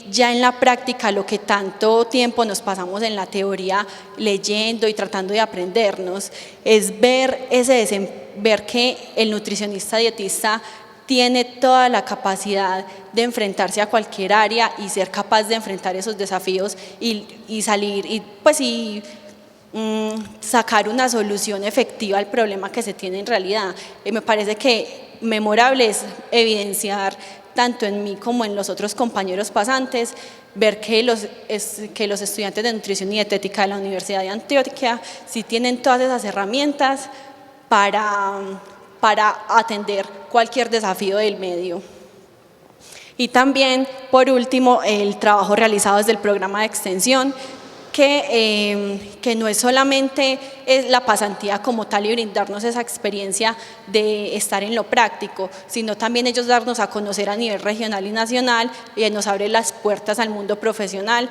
ya en la práctica lo que tanto tiempo nos pasamos en la teoría leyendo y tratando de aprendernos, es ver ver que el nutricionista dietista tiene toda la capacidad de enfrentarse a cualquier área y ser capaz de enfrentar esos desafíos y salir y sacar una solución efectiva al problema que se tiene en realidad. Me parece que memorable es evidenciar tanto en mí como en los otros compañeros pasantes, ver que los estudiantes de nutrición y dietética de la Universidad de Antioquia sí tienen todas esas herramientas para atender cualquier desafío del medio. Y también, por último, el trabajo realizado desde el programa de extensión, que no es solamente la pasantía como tal y brindarnos esa experiencia de estar en lo práctico, sino también ellos darnos a conocer a nivel regional y nacional y nos abre las puertas al mundo profesional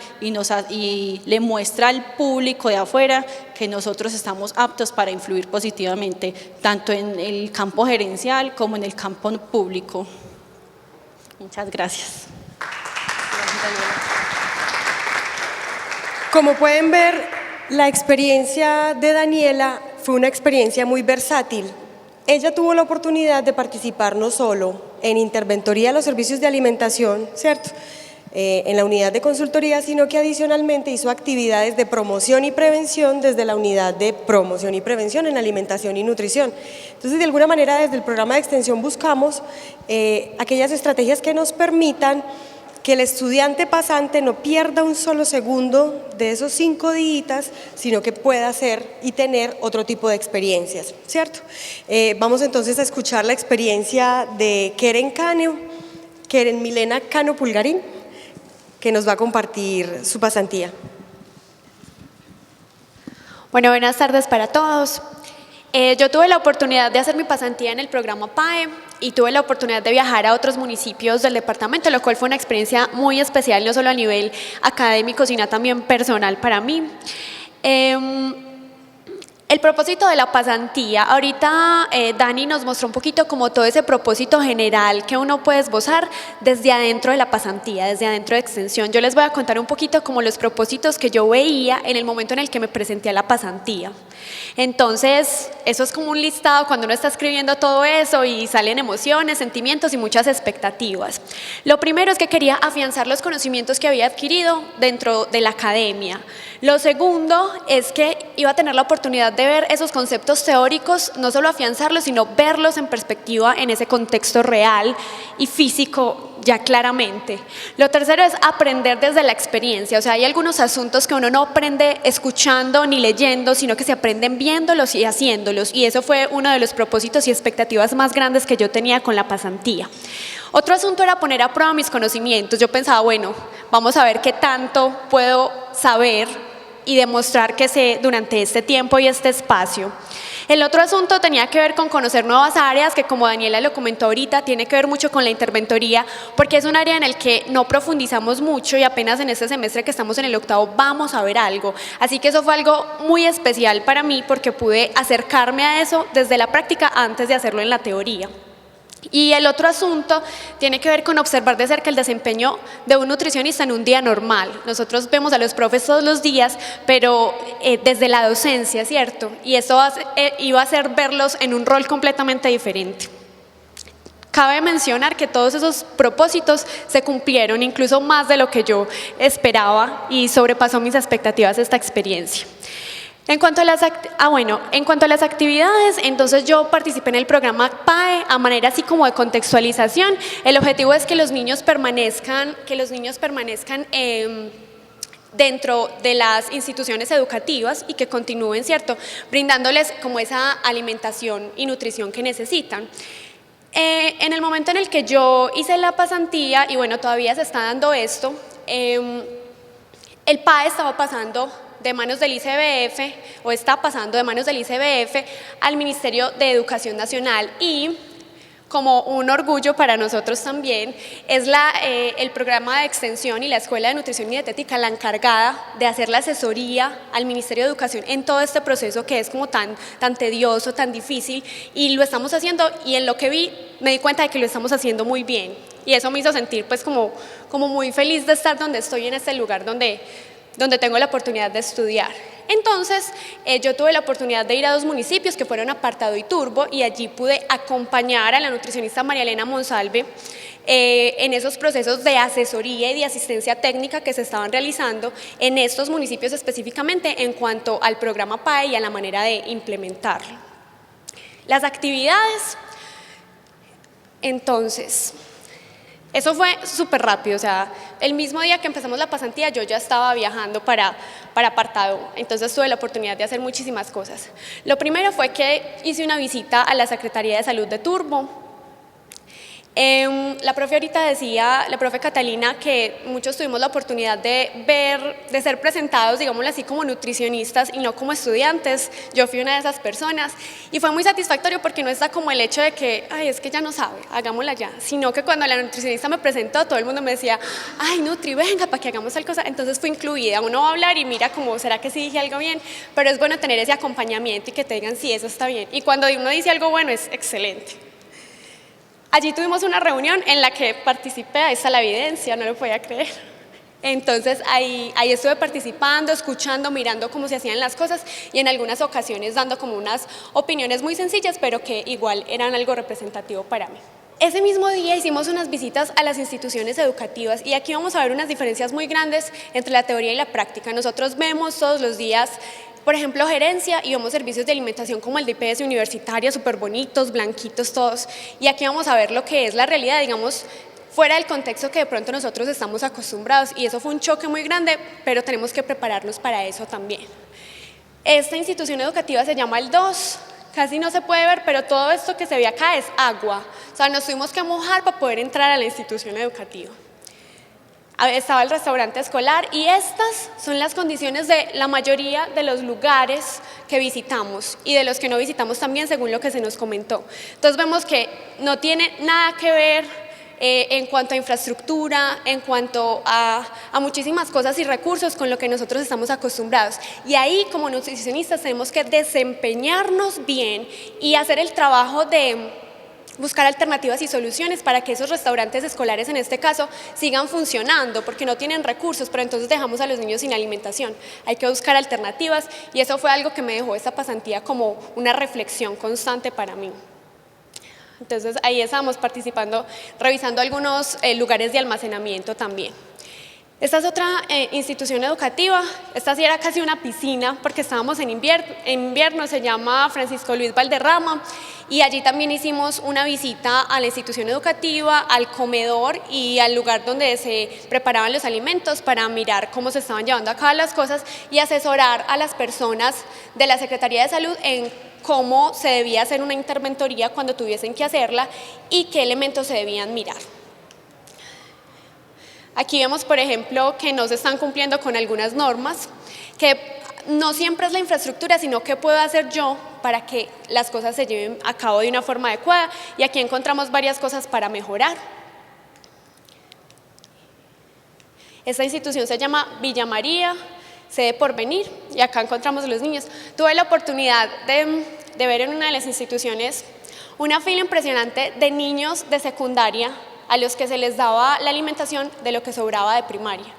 y le muestra al público de afuera que nosotros estamos aptos para influir positivamente, tanto en el campo gerencial como en el campo público. Muchas gracias. Como pueden ver, la experiencia de Daniela fue una experiencia muy versátil. Ella tuvo la oportunidad de participar no solo en interventoría de los servicios de alimentación, ¿cierto?, en la unidad de consultoría, sino que adicionalmente hizo actividades de promoción y prevención desde la unidad de promoción y prevención en alimentación y nutrición. Entonces, de alguna manera, desde el programa de extensión buscamos aquellas estrategias que nos permitan que el estudiante pasante no pierda un solo segundo de esos 5 días, sino que pueda hacer y tener otro tipo de experiencias, ¿cierto? Vamos entonces a escuchar la experiencia de Keren Milena Cano Pulgarín, que nos va a compartir su pasantía. Bueno, buenas tardes para todos. Yo tuve la oportunidad de hacer mi pasantía en el programa PAE y tuve la oportunidad de viajar a otros municipios del departamento, lo cual fue una experiencia muy especial, no solo a nivel académico, sino también personal para mí. El propósito de la pasantía, ahorita Dani nos mostró un poquito como todo ese propósito general que uno puede esbozar desde adentro de la pasantía, desde adentro de extensión. Yo les voy a contar un poquito como los propósitos que yo veía en el momento en el que me presenté a la pasantía. Entonces, eso es como un listado cuando uno está escribiendo todo eso y salen emociones, sentimientos y muchas expectativas. Lo primero es que quería afianzar los conocimientos que había adquirido dentro de la academia. Lo segundo es que iba a tener la oportunidad de ver esos conceptos teóricos, no solo afianzarlos, sino verlos en perspectiva en ese contexto real y físico ya claramente. Lo tercero es aprender desde la experiencia, o sea, hay algunos asuntos que uno no aprende escuchando ni leyendo, sino que se aprenden viéndolos y haciéndolos, y eso fue uno de los propósitos y expectativas más grandes que yo tenía con la pasantía. Otro asunto era poner a prueba mis conocimientos. Yo pensaba, bueno, vamos a ver qué tanto puedo saber y demostrar que sé durante este tiempo y este espacio. El otro asunto tenía que ver con conocer nuevas áreas, que como Daniela lo comentó ahorita, tiene que ver mucho con la interventoría, porque es un área en el que no profundizamos mucho y apenas en este semestre que estamos en el octavo vamos a ver algo. Así que eso fue algo muy especial para mí porque pude acercarme a eso desde la práctica antes de hacerlo en la teoría. Y el otro asunto tiene que ver con observar de cerca el desempeño de un nutricionista en un día normal. Nosotros vemos a los profes todos los días, pero desde la docencia, ¿cierto? Y eso iba a ser verlos en un rol completamente diferente. Cabe mencionar que todos esos propósitos se cumplieron, incluso más de lo que yo esperaba, y sobrepasó mis expectativas esta experiencia. En cuanto a las actividades, entonces yo participé en el programa PAE a manera así como de contextualización. El objetivo es que los niños permanezcan dentro de las instituciones educativas y que continúen, ¿cierto?, brindándoles como esa alimentación y nutrición que necesitan. En el momento en el que yo hice la pasantía, y bueno, todavía se está dando esto, el PAE estaba pasando de manos del ICBF, o está pasando de manos del ICBF al Ministerio de Educación Nacional, y como un orgullo para nosotros también, es el programa de extensión y la Escuela de Nutrición y Dietética la encargada de hacer la asesoría al Ministerio de Educación en todo este proceso que es como tan tedioso, tan difícil, y lo estamos haciendo, y en lo que vi me di cuenta de que lo estamos haciendo muy bien, y eso me hizo sentir pues como muy feliz de estar donde estoy, en este lugar donde tengo la oportunidad de estudiar. Entonces, yo tuve la oportunidad de ir a 2 municipios que fueron Apartado y Turbo, y allí pude acompañar a la nutricionista María Elena Monsalve en esos procesos de asesoría y de asistencia técnica que se estaban realizando en estos municipios específicamente en cuanto al programa PAE y a la manera de implementarlo. Las actividades, entonces, eso fue súper rápido, o sea, el mismo día que empezamos la pasantía yo ya estaba viajando para Apartado, entonces tuve la oportunidad de hacer muchísimas cosas. Lo primero fue que hice una visita a la Secretaría de Salud de Turbo. La profe ahorita decía, la profe Catalina, que muchos tuvimos la oportunidad de ser presentados, digámoslo así, como nutricionistas y no como estudiantes. Yo fui una de esas personas y fue muy satisfactorio porque no está como el hecho de que, ay, es que ya no sabe, hagámosla ya, sino que cuando la nutricionista me presentó, todo el mundo me decía, ay, Nutri, venga, para que hagamos tal cosa. Entonces fui incluida. Uno va a hablar y mira como, ¿será que sí dije algo bien? Pero es bueno tener ese acompañamiento y que te digan, sí, eso está bien. Y cuando uno dice algo bueno, es excelente. Allí tuvimos una reunión en la que participé, ahí está la evidencia, no lo podía creer. Entonces ahí estuve participando, escuchando, mirando cómo se hacían las cosas y en algunas ocasiones dando como unas opiniones muy sencillas, pero que igual eran algo representativo para mí. Ese mismo día hicimos unas visitas a las instituciones educativas y aquí vamos a ver unas diferencias muy grandes entre la teoría y la práctica. Nosotros vemos todos los días, por ejemplo, gerencia, y vemos servicios de alimentación como el de IPS universitaria, súper bonitos, blanquitos todos, y aquí vamos a ver lo que es la realidad, digamos, fuera del contexto que de pronto nosotros estamos acostumbrados, y eso fue un choque muy grande, pero tenemos que prepararnos para eso también. Esta institución educativa se llama el 2, casi no se puede ver, pero todo esto que se ve acá es agua, o sea, nos tuvimos que mojar para poder entrar a la institución educativa. Estaba el restaurante escolar y estas son las condiciones de la mayoría de los lugares que visitamos y de los que no visitamos también según lo que se nos comentó. Entonces vemos que no tiene nada que ver en cuanto a infraestructura, en cuanto a muchísimas cosas y recursos con lo que nosotros estamos acostumbrados. Y ahí, como nutricionistas, tenemos que desempeñarnos bien y hacer el trabajo de buscar alternativas y soluciones para que esos restaurantes escolares, en este caso, sigan funcionando, porque no tienen recursos, pero entonces dejamos a los niños sin alimentación. Hay que buscar alternativas y eso fue algo que me dejó esta pasantía como una reflexión constante para mí. Entonces ahí estábamos participando, revisando algunos lugares de almacenamiento también. Esta es otra institución educativa, esta sí era casi una piscina porque estábamos en invierno, se llama Francisco Luis Valderrama y allí también hicimos una visita a la institución educativa, al comedor y al lugar donde se preparaban los alimentos para mirar cómo se estaban llevando a cabo las cosas y asesorar a las personas de la Secretaría de Salud en cómo se debía hacer una interventoría cuando tuviesen que hacerla y qué elementos se debían mirar. Aquí vemos, por ejemplo, que no se están cumpliendo con algunas normas, que no siempre es la infraestructura, sino qué puedo hacer yo para que las cosas se lleven a cabo de una forma adecuada. Y aquí encontramos varias cosas para mejorar. Esta institución se llama Villa María, sede Porvenir, y acá encontramos a los niños. Tuve la oportunidad de ver en una de las instituciones una fila impresionante de niños de secundaria a los que se les daba la alimentación de lo que sobraba de primaria.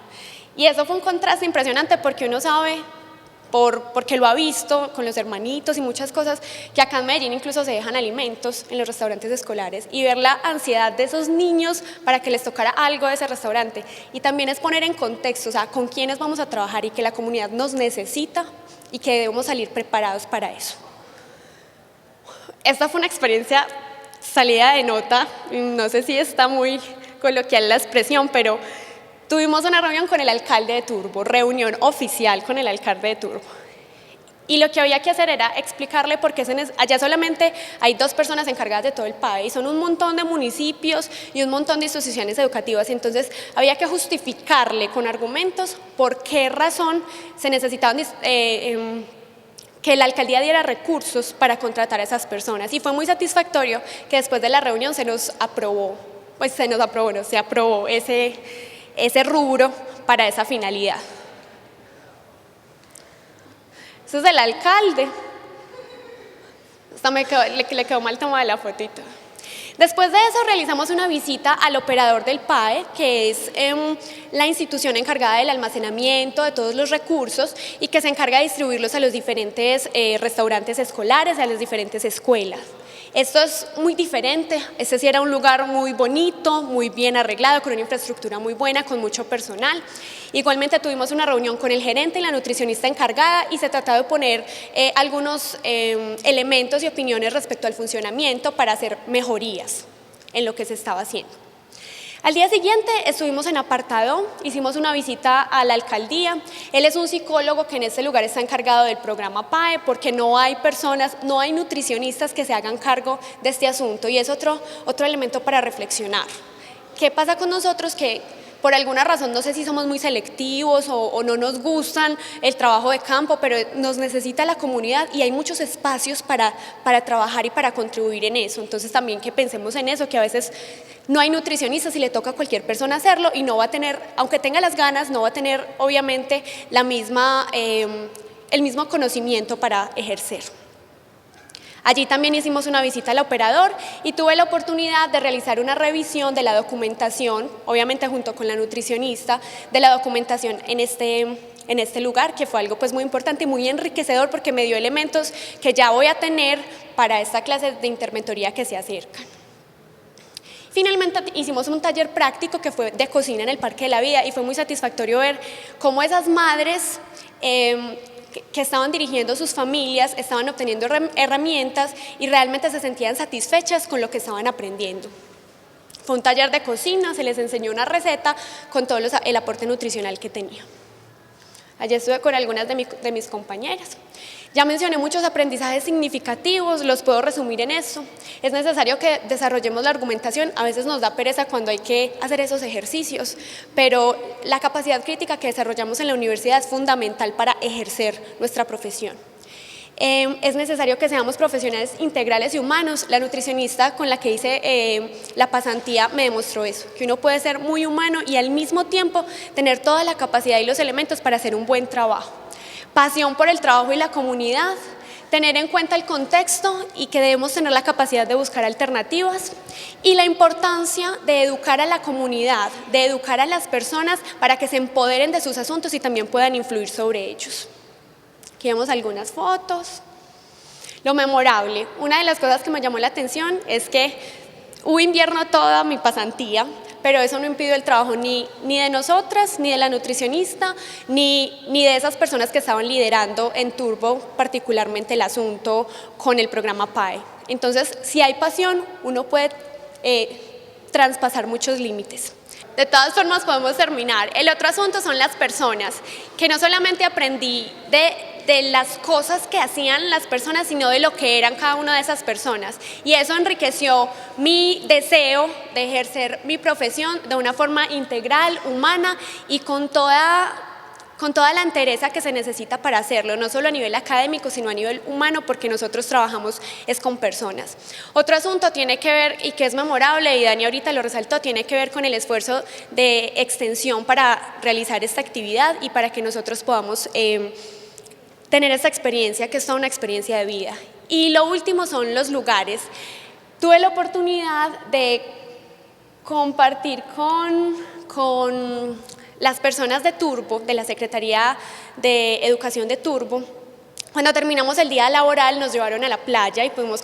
Y eso fue un contraste impresionante porque uno sabe, porque lo ha visto con los hermanitos y muchas cosas, que acá en Medellín incluso se dejan alimentos en los restaurantes escolares y ver la ansiedad de esos niños para que les tocara algo de ese restaurante. Y también es poner en contexto, o sea, con quiénes vamos a trabajar y que la comunidad nos necesita y que debemos salir preparados para eso. Esta fue una experiencia salida de nota, no sé si está muy coloquial la expresión, pero tuvimos una reunión con el alcalde de Turbo, reunión oficial con el alcalde de Turbo. Y lo que había que hacer era explicarle por qué allá solamente hay 2 personas encargadas de todo el país, son un montón de municipios y un montón de instituciones educativas, entonces había que justificarle con argumentos por qué razón se necesitaban que la alcaldía diera recursos para contratar a esas personas. Y fue muy satisfactorio que después de la reunión se aprobó ese rubro para esa finalidad. Eso es el alcalde. Le quedó mal tomada la fotito. Después de eso realizamos una visita al operador del PAE, que es la institución encargada del almacenamiento de todos los recursos y que se encarga de distribuirlos a los diferentes restaurantes escolares, a las diferentes escuelas. Esto es muy diferente, este sí era un lugar muy bonito, muy bien arreglado, con una infraestructura muy buena, con mucho personal. Igualmente tuvimos una reunión con el gerente y la nutricionista encargada y se trataba de poner algunos elementos y opiniones respecto al funcionamiento para hacer mejorías en lo que se estaba haciendo. Al día siguiente estuvimos en apartado, hicimos una visita a la alcaldía. Él es un psicólogo que en este lugar está encargado del programa PAE porque no hay nutricionistas que se hagan cargo de este asunto y es otro elemento para reflexionar. ¿Qué pasa con nosotros que por alguna razón, no sé si somos muy selectivos o no nos gustan el trabajo de campo, pero nos necesita la comunidad y hay muchos espacios para trabajar y para contribuir en eso? Entonces también que pensemos en eso, que a veces no hay nutricionistas y le toca a cualquier persona hacerlo y no va a tener, aunque tenga las ganas, no va a tener obviamente el mismo conocimiento para ejercer. Allí también hicimos una visita al operador y tuve la oportunidad de realizar una revisión de la documentación, obviamente junto con la nutricionista, de la documentación en este lugar, que fue algo pues muy importante y muy enriquecedor porque me dio elementos que ya voy a tener para esta clase de interventoría que se acercan. Finalmente hicimos un taller práctico que fue de cocina en el Parque de la Vida y fue muy satisfactorio ver cómo esas madres que estaban dirigiendo sus familias, estaban obteniendo herramientas y realmente se sentían satisfechas con lo que estaban aprendiendo. Fue un taller de cocina, se les enseñó una receta con todo el aporte nutricional que tenía. Allí estuve con algunas de mis compañeras. Ya mencioné muchos aprendizajes significativos, los puedo resumir en eso. Es necesario que desarrollemos la argumentación, a veces nos da pereza cuando hay que hacer esos ejercicios, pero la capacidad crítica que desarrollamos en la universidad es fundamental para ejercer nuestra profesión. Es necesario que seamos profesionales integrales y humanos. La nutricionista con la que hice la pasantía me demostró eso, que uno puede ser muy humano y al mismo tiempo tener toda la capacidad y los elementos para hacer un buen trabajo. Pasión por el trabajo y la comunidad, tener en cuenta el contexto y que debemos tener la capacidad de buscar alternativas y la importancia de educar a la comunidad, de educar a las personas para que se empoderen de sus asuntos y también puedan influir sobre ellos. Aquí vemos algunas fotos. Lo memorable, una de las cosas que me llamó la atención es que hubo invierno toda mi pasantía, pero eso no impidió el trabajo ni de nosotras, ni de la nutricionista, ni de esas personas que estaban liderando en Turbo, particularmente el asunto con el programa PAE. Entonces, si hay pasión, uno puede traspasar muchos límites. De todas formas, podemos terminar. El otro asunto son las personas, que no solamente aprendí de las cosas que hacían las personas, sino de lo que eran cada una de esas personas. Y eso enriqueció mi deseo de ejercer mi profesión de una forma integral, humana y con toda la entereza que se necesita para hacerlo, no solo a nivel académico, sino a nivel humano, porque nosotros trabajamos es con personas. Otro asunto tiene que ver, y que es memorable, y Dani ahorita lo resaltó, tiene que ver con el esfuerzo de extensión para realizar esta actividad y para que nosotros podamos tener esta experiencia, que es toda una experiencia de vida. Y lo último son los lugares. Tuve la oportunidad de compartir con las personas de Turbo, de la Secretaría de Educación de Turbo. Cuando terminamos el día laboral nos llevaron a la playa y pudimos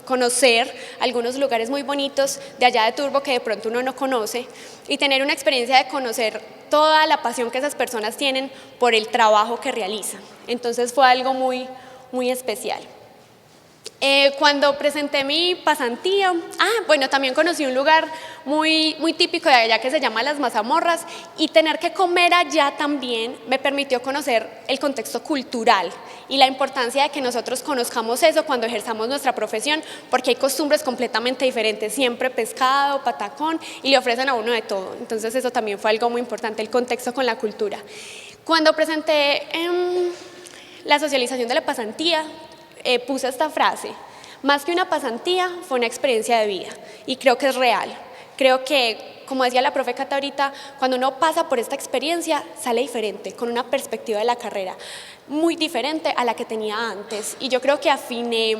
conocer algunos lugares muy bonitos de allá de Turbo que de pronto uno no conoce y tener una experiencia de conocer toda la pasión que esas personas tienen por el trabajo que realizan. Entonces fue algo muy, muy especial. Cuando presenté mi pasantía, bueno, también conocí un lugar muy típico de allá que se llama Las Mazamorras, y tener que comer allá también me permitió conocer el contexto cultural y la importancia de que nosotros conozcamos eso cuando ejerzamos nuestra profesión, porque hay costumbres completamente diferentes, siempre pescado, patacón, y le ofrecen a uno de todo. Entonces eso también fue algo muy importante, el contexto con la cultura. Cuando presenté la socialización de la pasantía, puse esta frase: más que una pasantía, fue una experiencia de vida, y creo que es real. Creo que, como decía la profe Cata ahorita, cuando uno pasa por esta experiencia, sale diferente, con una perspectiva de la carrera muy diferente a la que tenía antes, y yo creo que afiné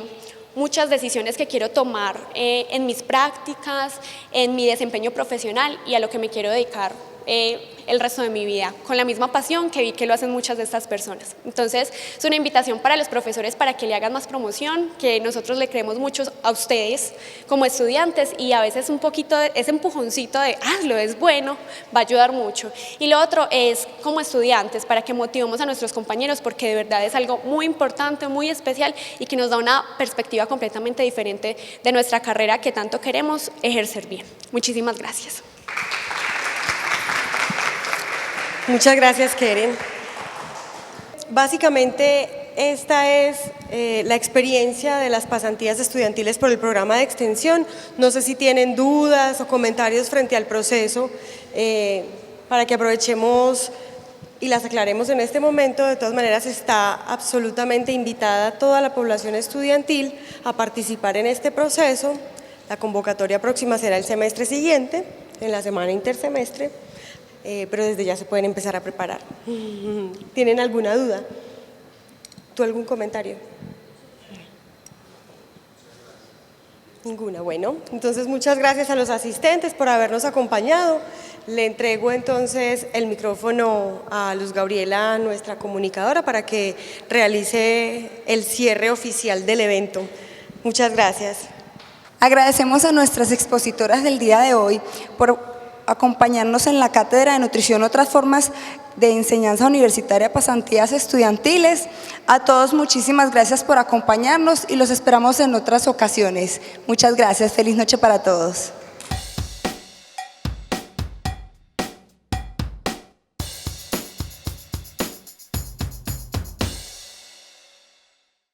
muchas decisiones que quiero tomar en mis prácticas, en mi desempeño profesional y a lo que me quiero dedicar el resto de mi vida, con la misma pasión que vi que lo hacen muchas de estas personas. Entonces, es una invitación para los profesores para que le hagan más promoción, que nosotros le creemos mucho a ustedes como estudiantes, y a veces un poquito ese empujoncito de hazlo, es bueno, va a ayudar mucho. Y lo otro es como estudiantes, para que motivemos a nuestros compañeros, porque de verdad es algo muy importante, muy especial, y que nos da una perspectiva completamente diferente de nuestra carrera que tanto queremos ejercer bien. Muchísimas gracias. Muchas gracias, Keren. Básicamente, esta es la experiencia de las pasantías estudiantiles por el programa de extensión. No sé si tienen dudas o comentarios frente al proceso, para que aprovechemos y las aclaremos en este momento. De todas maneras, está absolutamente invitada toda la población estudiantil a participar en este proceso. La convocatoria próxima será el semestre siguiente, en la semana intersemestre. Pero desde ya se pueden empezar a preparar. ¿Tienen alguna duda? ¿Tú algún comentario? Ninguna. Bueno, entonces muchas gracias a los asistentes por habernos acompañado. Le entrego entonces el micrófono a Luz Gabriela, nuestra comunicadora, para que realice el cierre oficial del evento. Muchas gracias. Agradecemos a nuestras expositoras del día de hoy por acompañarnos en la Cátedra de Nutrición, otras formas de enseñanza universitaria, pasantías estudiantiles. A todos, muchísimas gracias por acompañarnos y los esperamos en otras ocasiones. Muchas gracias. Feliz noche para todos.